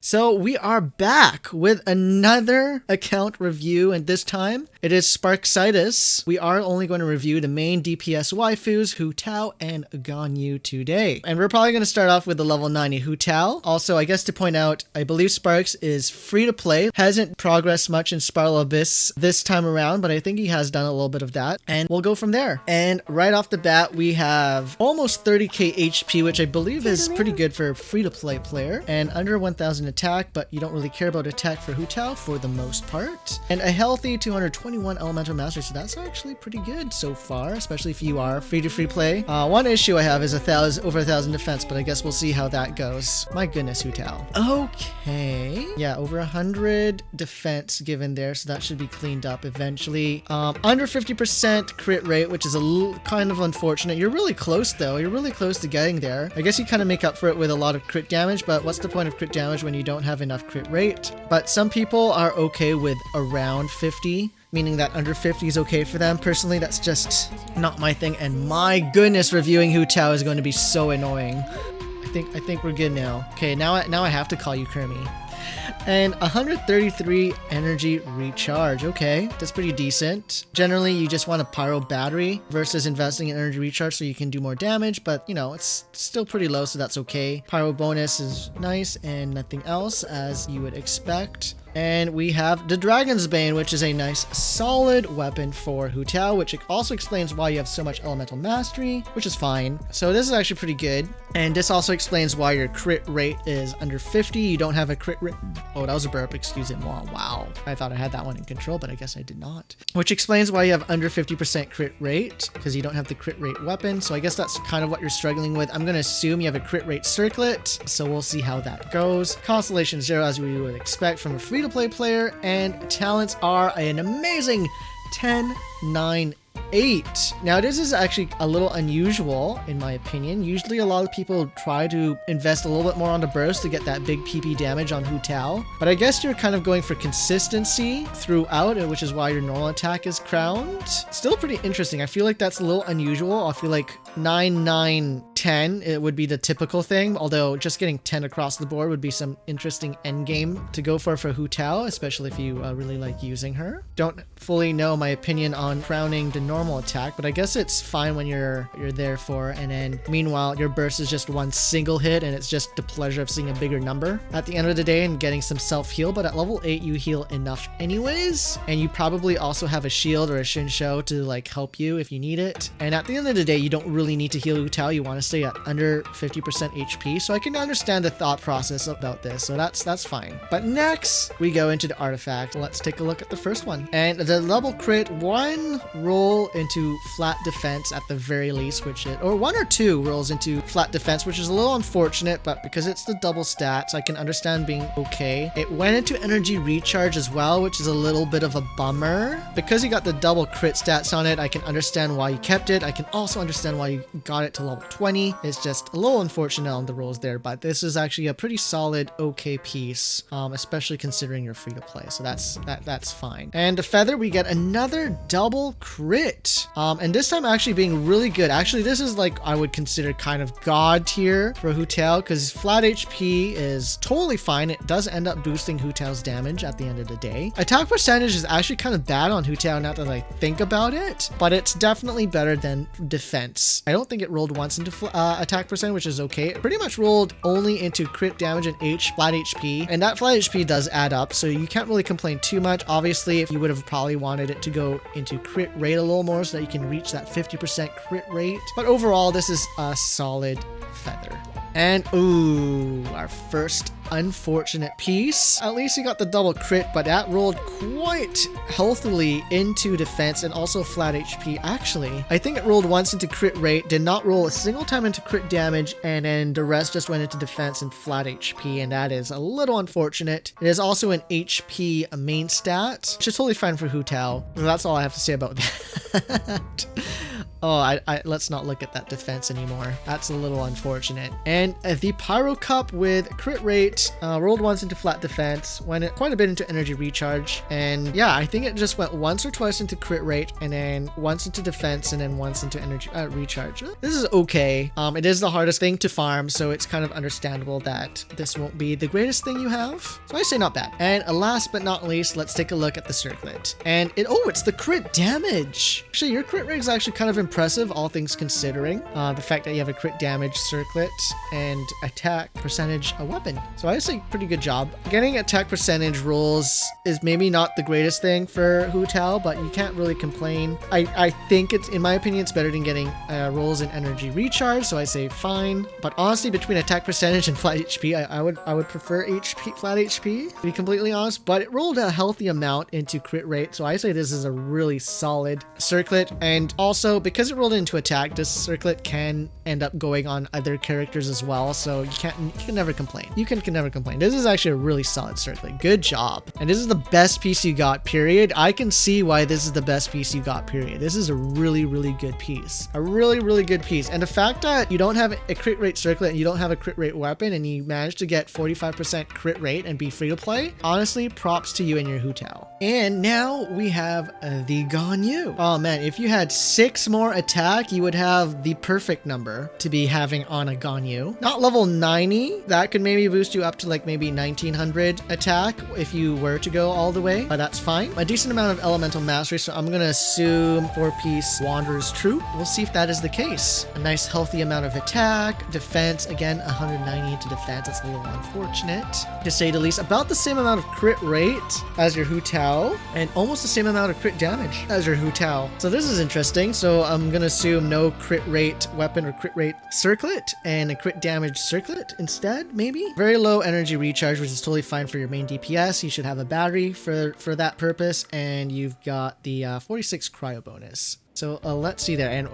So we are back with another account review, and this time it is Sparksitis. We are only going to review the main DPS waifus, Hu Tao and Ganyu today. And we're probably going to start off with the level 90 Hu Tao. Also, I guess to point out, I believe Sparks is free to play. Hasn't progressed much in Spiral Abyss this time around, but I think he has done a little bit of that. And we'll go from there. And right off the bat, we have almost 30k HP, which I believe is pretty good for a free to play player. And under 1000 attack, but you don't really care about attack for Hu Tao for the most part. And a healthy 221 elemental mastery, so that's actually pretty good so far, especially if you are free to play. One issue I have is over 1000 defense, but I guess we'll see how that goes. My goodness, Hu Tao. Okay, yeah, over 100 defense given there, so that should be cleaned up eventually. Under 50% crit rate, which is kind of unfortunate. You're really close though. You're really close to getting there. I guess you kind of make up for it with a lot of crit damage, but what's the point of crit damage when you don't have enough crit rate? But some people are okay with around 50, meaning that under 50 is okay for them. Personally, that's just not my thing, and my goodness, reviewing Hu Tao is going to be so annoying. I think we're good now. Okay, now I have to call you Kermie. And 133 energy recharge. Okay, that's pretty decent. Generally, you just want a pyro battery versus investing in energy recharge so you can do more damage, but you know, it's still pretty low, so that's okay. Pyro bonus is nice and nothing else, as you would expect. And we have the Dragon's Bane, which is a nice solid weapon for Hu Tao, which also explains why you have so much elemental mastery, which is fine. So this is actually pretty good. And this also explains why your crit rate is under 50. You don't have a crit rate. Oh, that was a burp, excuse it. Wow. I thought I had that one in control, but I guess I did not. Which explains why you have under 50% crit rate, because you don't have the crit rate weapon. So I guess that's kind of what you're struggling with. I'm going to assume you have a crit rate circlet, so we'll see how that goes. Constellation Zero, as we would expect from a free-to-play player, and talents are an amazing 10, 9, 8. Now this is actually a little unusual in my opinion. Usually a lot of people try to invest a little bit more on the burst to get that big PP damage on Hu Tao, but I guess you're kind of going for consistency throughout, which is why your normal attack is crowned. Still pretty interesting. I feel like that's a little unusual. I feel like 9, 9, 10 it would be the typical thing, although just getting 10 across the board would be some interesting end game to go for Hu Tao, especially if you really like using her. Don't fully know my opinion on crowning the normal attack, but I guess it's fine when you're there for, and then meanwhile your burst is just one single hit, and it's just the pleasure of seeing a bigger number at the end of the day and getting some self-heal. But at level 8 you heal enough anyways, and you probably also have a shield or a Shinsho to like help you if you need it. And at the end of the day, you don't really need to heal Hu Tao. You want to stay at under 50% HP, so I can understand the thought process about this, so that's fine. But next we go into the artifact. Let's take a look at the first one, and the double crit, one roll into flat defense at the very least, which is, or one or two rolls into flat defense, which is a little unfortunate, but because it's the double stats, I can understand being okay. It went into energy recharge as well, which is a little bit of a bummer. Because you got the double crit stats on it, I can understand why you kept it. I can also understand why you got it to level 20. It's just a little unfortunate on the rolls there, but this is actually a pretty solid okay piece, especially considering you're free to play, so that's fine. And the feather, we get another double crit, and this time actually being really good. Actually, this is like, I would consider kind of god tier for Hu Tao, because flat HP is totally fine. It does end up boosting Hu Tao's damage at the end of the day. Attack percentage is actually kind of bad on Hu Tao, not that I think about it, but it's definitely better than defense. I don't think it rolled once into attack percent, which is okay. It pretty much rolled only into crit damage and flat HP, and that flat HP does add up, so you can't really complain too much. Obviously, if you would have probably wanted it to go into crit rate a little more so that you can reach that 50% crit rate, but overall this is a solid feather. And ooh, our first unfortunate piece. At least you got the double crit, but that rolled quite healthily into defense and also flat HP. Actually, I think it rolled once into crit rate, did not roll a single time into crit damage, and then the rest just went into defense and flat HP, and that is a little unfortunate. It is also an HP main stat, which is totally fine for Hu Tao. That's all I have to say about that. Let's not look at that defense anymore. That's a little unfortunate. And the Pyro Cup with crit rate, rolled once into flat defense, went quite a bit into energy recharge. And yeah, I think it just went once or twice into crit rate, and then once into defense, and then once into energy recharge. This is okay. It is the hardest thing to farm, so it's kind of understandable that this won't be the greatest thing you have. So I say not bad. And last but not least, let's take a look at the circlet. And it's the crit damage. Actually, your crit rate is actually kind of impressive, all things considering. The fact that you have a crit damage circlet and attack percentage a weapon. So I say pretty good job. Getting attack percentage rolls is maybe not the greatest thing for Hu Tao, but you can't really complain. I think it's, in my opinion, it's better than getting rolls in energy recharge, so I say fine. But honestly, between attack percentage and flat HP, I would prefer flat HP, to be completely honest. But it rolled a healthy amount into crit rate, so I say this is a really solid circlet. And also, because it rolled into attack, this circlet can end up going on other characters as well, so you can never complain. You can never complain. This is actually a really solid circlet. Good job. And this is the best piece you got, period. I can see why this is the best piece you got, period. This is a really, really good piece. A really, really good piece. And the fact that you don't have a crit rate circlet and you don't have a crit rate weapon, and you managed to get 45% crit rate and be free to play, honestly, props to you and your Hu Tao. And now we have the Ganyu. Oh man, if you had 6 more attack, you would have the perfect number to be having on a Ganyu. Not level 90, that could maybe boost you up to like maybe 1900 attack if you were to go all the way, but that's fine. A decent amount of elemental mastery, so I'm gonna assume 4-piece Wanderer's Troop. We'll see if that is the case. A nice healthy amount of attack, defense, again 190 into defense. That's a little unfortunate, to say the least. About the same amount of crit rate as your Hu Tao, and almost the same amount of crit damage as your Hu Tao. So this is interesting. So I'm gonna assume no crit rate weapon or crit rate circlet, and a crit damage circlet instead, maybe. Very low energy recharge, which is totally fine for your main DPS. You should have a battery for that purpose, and you've got the 46 cryo bonus. So let's see there. And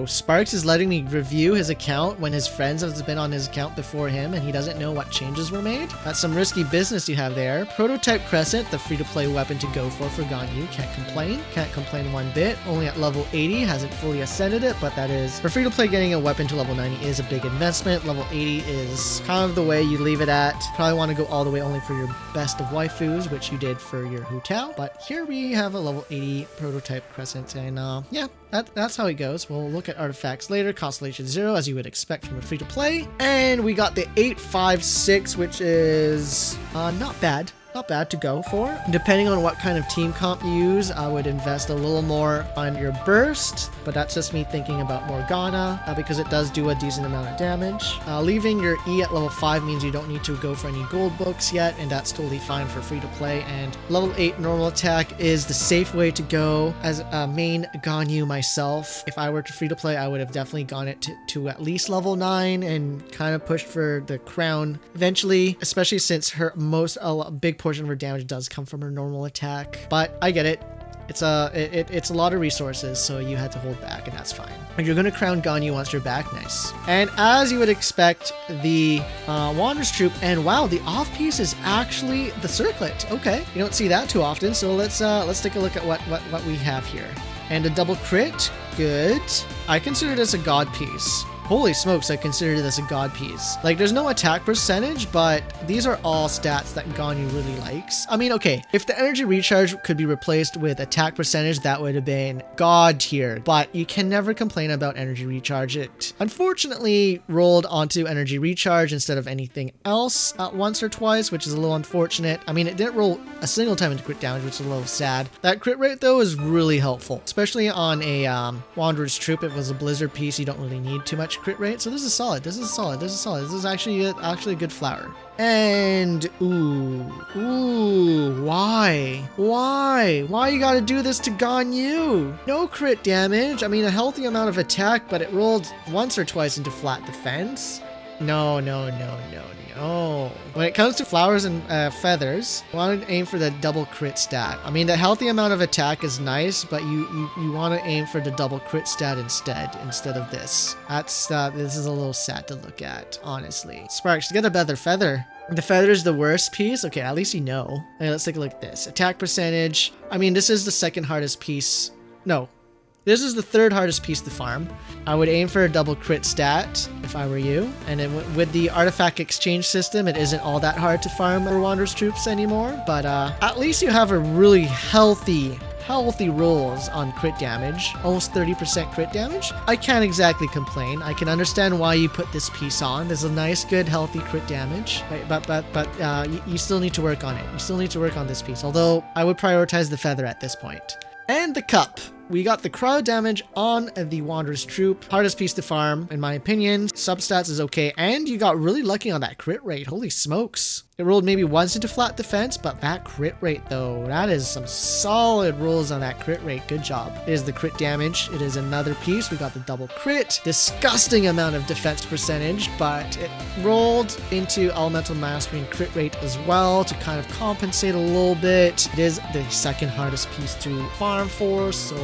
Sparks is letting me review his account when his friends have been on his account before him, and he doesn't know what changes were made. That's some risky business you have there. Prototype Crescent, the free-to-play weapon to go for Ganyu. Can't complain. Can't complain one bit. Only at level 80. Hasn't fully ascended it, but that is, for free-to-play, getting a weapon to level 90 is a big investment. Level 80 is kind of the way you leave it at. Probably want to go all the way only for your best of waifus, which you did for your Hu Tao. But here we have a level 80 Prototype Crescent, and yeah. That's how it goes. We'll look at artifacts later. Constellation Zero, as you would expect from a free-to-play. And we got the 856, which is not bad. Not bad to go for. Depending on what kind of team comp you use, I would invest a little more on your burst, but that's just me thinking about Morgana, because it does do a decent amount of damage. Leaving your E at level 5 means you don't need to go for any gold books yet, and that's totally fine for free to play. And level 8 normal attack is the safe way to go. As a main Ganyu myself, if I were to free to play, I would have definitely gone it to at least level 9 and kind of pushed for the crown eventually, especially since a big portion of her damage does come from her normal attack. But I get it. It's a lot of resources, so you had to hold back, and that's fine. And you're gonna crown Ganyu once you're back. Nice. And as you would expect, the Wanderer's Troop, and wow, the off piece is actually the circlet. Okay, you don't see that too often, so let's take a look at what we have here. And a double crit, good. I consider this a god piece. Holy smokes, I consider this a god piece. Like, there's no attack percentage, but these are all stats that Ganyu really likes. I mean, okay, if the energy recharge could be replaced with attack percentage, that would have been god tier, but you can never complain about energy recharge. It unfortunately rolled onto energy recharge instead of anything else once or twice, which is a little unfortunate. I mean, it didn't roll a single time into crit damage, which is a little sad. That crit rate, though, is really helpful, especially on a Wanderer's Troop. If it was a Blizzard piece, you don't really need too much crit rate, so this is solid. This is solid. This is actually a good flower. And why you gotta do this to Ganyu? No crit damage. I mean, a healthy amount of attack, but it rolled once or twice into flat defense. No. When it comes to flowers and feathers, you want to aim for the double crit stat. I mean, the healthy amount of attack is nice, but you want to aim for the double crit stat instead of this. This is a little sad to look at, honestly. Sparks, get a better feather. The feather is the worst piece? Okay, at least you know. Okay, let's take a look at this. Attack percentage. I mean, this is the second hardest piece. No. This is the third hardest piece to farm. I would aim for a double crit stat if I were you. And then with the artifact exchange system, it isn't all that hard to farm for Wanderer's Troops anymore. But at least you have a really healthy rolls on crit damage, almost 30% crit damage. I can't exactly complain. I can understand why you put this piece on. There's a nice, good, healthy crit damage, right? But you still need to work on it. You still need to work on this piece, although I would prioritize the feather at this point. And the cup. We got the cryo damage on the Wanderer's Troop. Hardest piece to farm, in my opinion. Substats is okay, and you got really lucky on that crit rate. Holy smokes. It rolled maybe once into flat defense, but that crit rate though, that is some solid rolls on that crit rate. Good job. It is the crit damage. It is another piece. We got the double crit. Disgusting amount of defense percentage, but it rolled into Elemental Mastery and crit rate as well to kind of compensate a little bit. It is the second hardest piece to farm for, so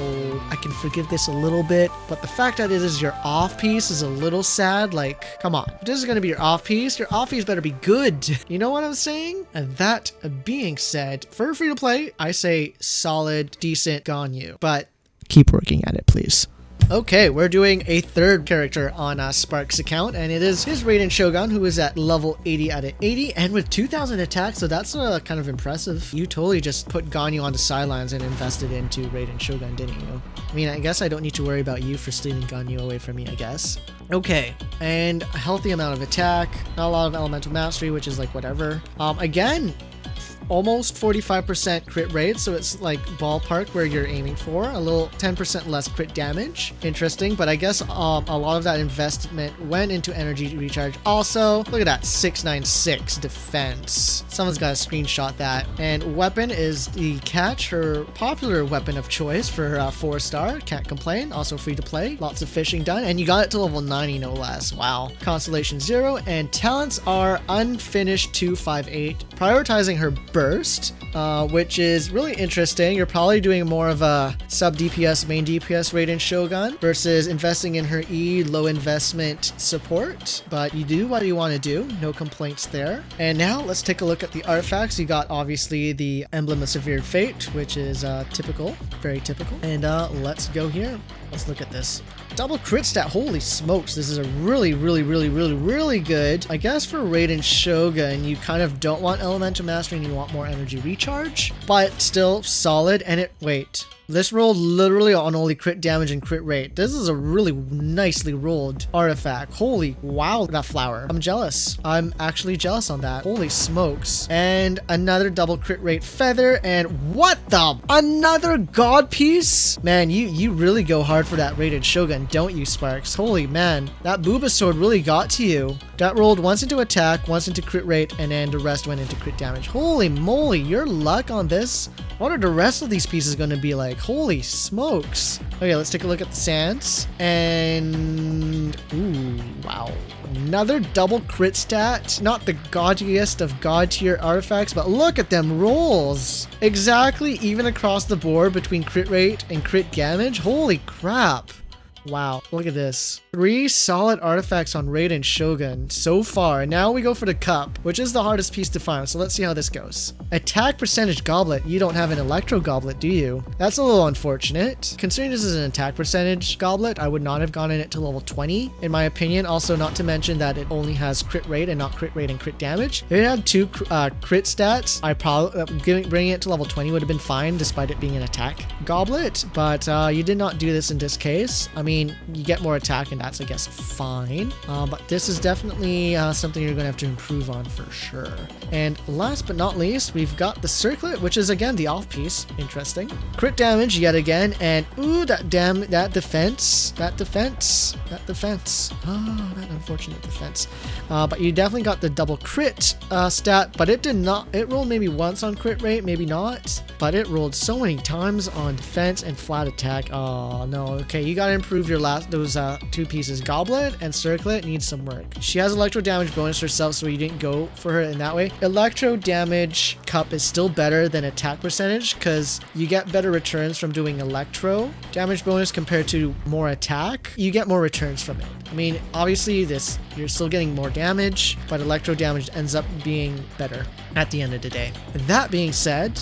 I can forgive this a little bit, but the fact that it is your off piece is a little sad. Like, come on. If this is going to be your off piece better be good. You know what I'm saying? And that being said, for free to play, I say solid, decent Ganyu, but keep working at it, please. Okay, we're doing a third character on Spark's account, and it is his Raiden Shogun, who is at level 80 out of 80, and with 2,000 attacks, so that's kind of impressive. You totally just put Ganyu on the sidelines and invested into Raiden Shogun, didn't you? I mean, I guess I don't need to worry about you for stealing Ganyu away from me, I guess. Okay, and a healthy amount of attack, not a lot of elemental mastery, which is like whatever. Again, almost 45% crit rate, so it's like ballpark where you're aiming for. A little 10% less crit damage. Interesting, but I guess a lot of that investment went into energy recharge. Also, look at that, 696 defense. Someone's got to screenshot that. And weapon is the catch, her popular weapon of choice for 4-star. Can't complain. Also free to play. Lots of fishing done, and you got it to level 90 no less. Wow. Constellation Zero, and talents are unfinished 258. Prioritizing her burst, which is really interesting. You're probably doing more of a sub DPS, main DPS Raiden Shogun versus investing in her E, low investment support, but you do what you want to do. No complaints there. And now let's take a look at the artifacts. You got obviously the Emblem of Severe Fate, which is typical, very typical. And let's go here. Let's look at this. Double crit stat, holy smokes, this is a really good. I guess for Raiden Shogun, you kind of don't want elemental mastery and you want more energy recharge, but still solid. And wait, this rolled literally on only crit damage and crit rate. This is a really nicely rolled artifact. Holy wow, that flower. I'm jealous. I'm actually jealous on that. Holy smokes. And another double crit rate feather, and what the? Another god piece? Man, you really go hard for that Raiden Shogun, don't you, Sparks? Holy man, that Booba sword really got to you. That rolled once into attack, once into crit rate, and then the rest went into crit damage. Holy moly, your luck on this. What are the rest of these pieces going to be like? Holy smokes. Okay, let's take a look at the sands. And ooh, wow. Another double crit stat. Not the gaudiest of god tier artifacts, but look at them rolls. Exactly even across the board between crit rate and crit damage. Holy crap. Wow, look at this. 3 solid artifacts on Raiden Shogun so far. And now we go for the cup, which is the hardest piece to farm. So let's see how this goes. Attack percentage goblet. You don't have an electro goblet, do you? That's a little unfortunate. Considering this is an attack percentage goblet, I would not have gone in it to level 20, in my opinion. Also, not to mention that it only has crit rate and not crit rate and crit damage. If it had 2 crit stats, I probably bringing it to level 20 would have been fine, despite it being an attack goblet. But you did not do this in this case. I mean, you get more attack, and that's, I guess, fine. But this is definitely something you're going to have to improve on for sure. And last but not least, we've got the circlet, which is, again, the off piece. Interesting. Crit damage yet again, and ooh, that defense. Oh, that unfortunate defense. But you definitely got the double crit stat, but it did not. It rolled maybe once on crit rate, maybe not. But it rolled so many times on defense and flat attack. Oh, no. Okay, you got to improve your those 2 pieces. Goblet and circlet needs some work. She has electro damage bonus herself, so you didn't go for her in that way. Electro damage cup is still better than attack percentage because you get better returns from doing electro damage bonus compared to more attack. You get more returns from it. I mean, obviously you're still getting more damage, but electro damage ends up being better at the end of the day. That being said,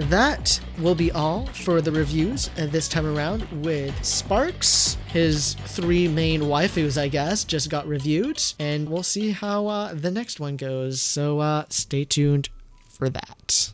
that will be all for the reviews this time around with Sparks. His 3 main waifus, I guess, just got reviewed, and we'll see how the next one goes. So stay tuned for that.